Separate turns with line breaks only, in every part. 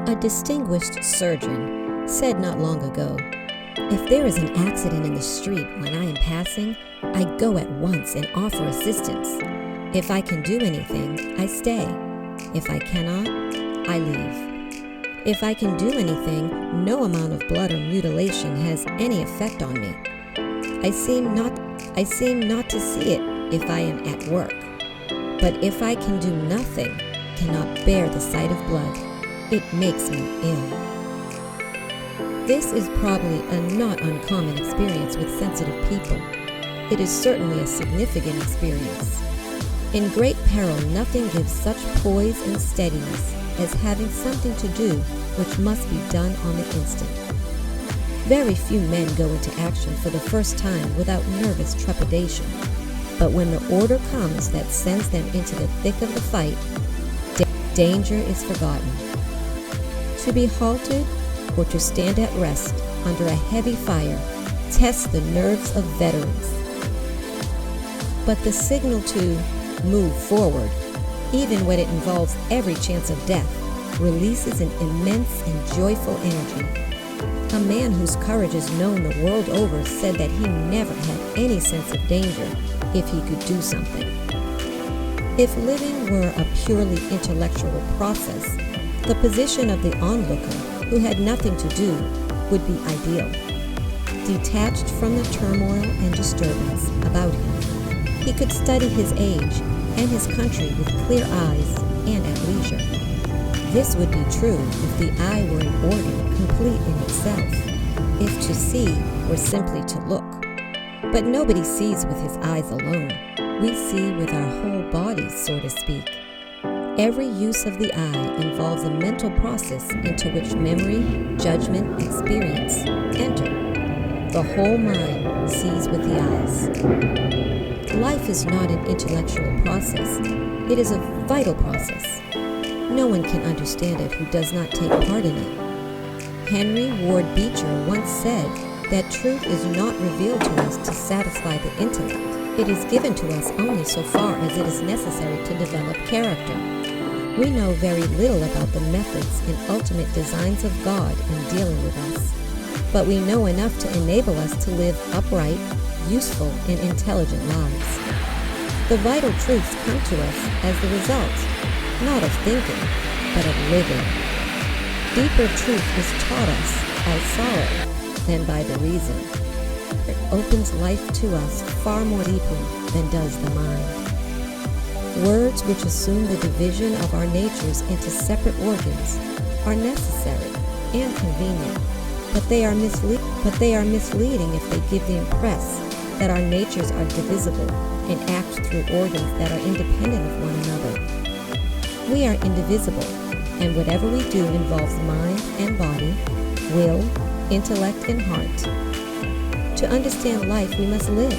A distinguished surgeon said not long ago, "If there is an accident in the street when I am passing, I go at once and offer assistance. If I can do anything, I stay. If I cannot, I leave. If I can do anything, no amount of blood or mutilation has any effect on me. I seem not to see it if I am at work. But if I can do nothing, cannot bear the sight of blood, it makes me ill." This is probably a not uncommon experience with sensitive people. It is certainly a significant experience. In great peril, nothing gives such poise and steadiness as having something to do which must be done on the instant. Very few men go into action for the first time without nervous trepidation, but when the order comes that sends them into the thick of the fight, danger is forgotten. To be halted or to stand at rest under a heavy fire tests the nerves of veterans. But the signal to move forward, even when it involves every chance of death, releases an immense and joyful energy. A man whose courage is known the world over said that he never had any sense of danger if he could do something. If living were a purely intellectual process, the position of the onlooker who had nothing to do would be ideal. Detached from the turmoil and disturbance about him, he could study his age and his country with clear eyes and at leisure. This would be true if the eye were an organ complete in itself, if to see were simply to look. But nobody sees with his eyes alone. We see with our whole bodies, so to speak. Every use of the eye involves a mental process into which memory, judgment, experience enter. The whole mind sees with the eyes. Life is not an intellectual process. It is a vital process. No one can understand it who does not take part in it. Henry Ward Beecher once said that truth is not revealed to us to satisfy the intellect. It is given to us only so far as it is necessary to develop character. We know very little about the methods and ultimate designs of God in dealing with us, but we know enough to enable us to live upright, useful, and intelligent lives. The vital truths come to us as the result, not of thinking, but of living. Deeper truth is taught us by sorrow than by the reason. It opens life to us far more deeply than does the mind. Words which assume the division of our natures into separate organs are necessary and convenient, but they are misleading if they give the impress that our natures are divisible and act through organs that are independent of one another. We are indivisible, and whatever we do involves mind and body, will, intellect, and heart. To understand life, we must live.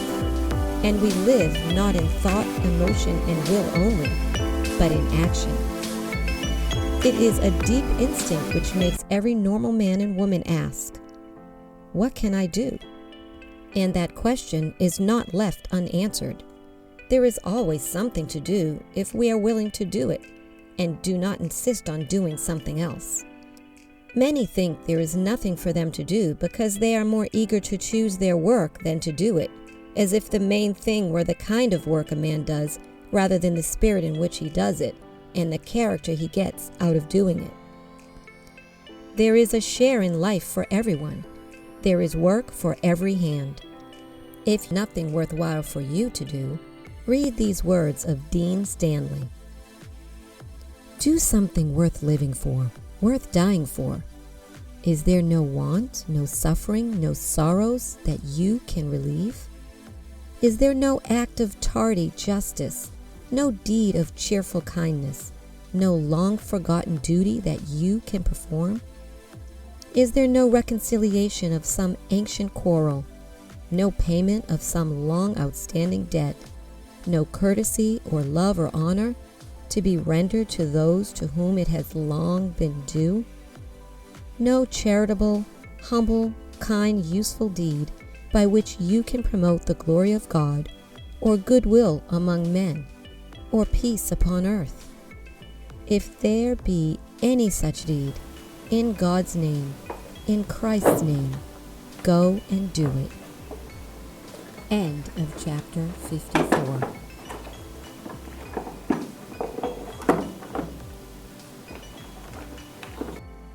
And we live not in thought, emotion, and will only, but in action. It is a deep instinct which makes every normal man and woman ask, "What can I do?" And that question is not left unanswered. There is always something to do if we are willing to do it, and do not insist on doing something else. Many think there is nothing for them to do because they are more eager to choose their work than to do it, as if the main thing were the kind of work a man does rather than the spirit in which he does it and the character he gets out of doing it. There is a share in life for everyone. There is work for every hand. If nothing worthwhile for you to do, read these words of Dean Stanley. Do something worth living for, worth dying for. Is there no want, no suffering, no sorrows that you can relieve? Is there no act of tardy justice, no deed of cheerful kindness, no long-forgotten duty that you can perform? Is there no reconciliation of some ancient quarrel, no payment of some long outstanding debt, no courtesy or love or honor to be rendered to those to whom it has long been due? No charitable, humble, kind, useful deed by which you can promote the glory of God, or goodwill among men, or peace upon earth? If there be any such deed, In God's name, in Christ's name, go and do it. End of chapter 54.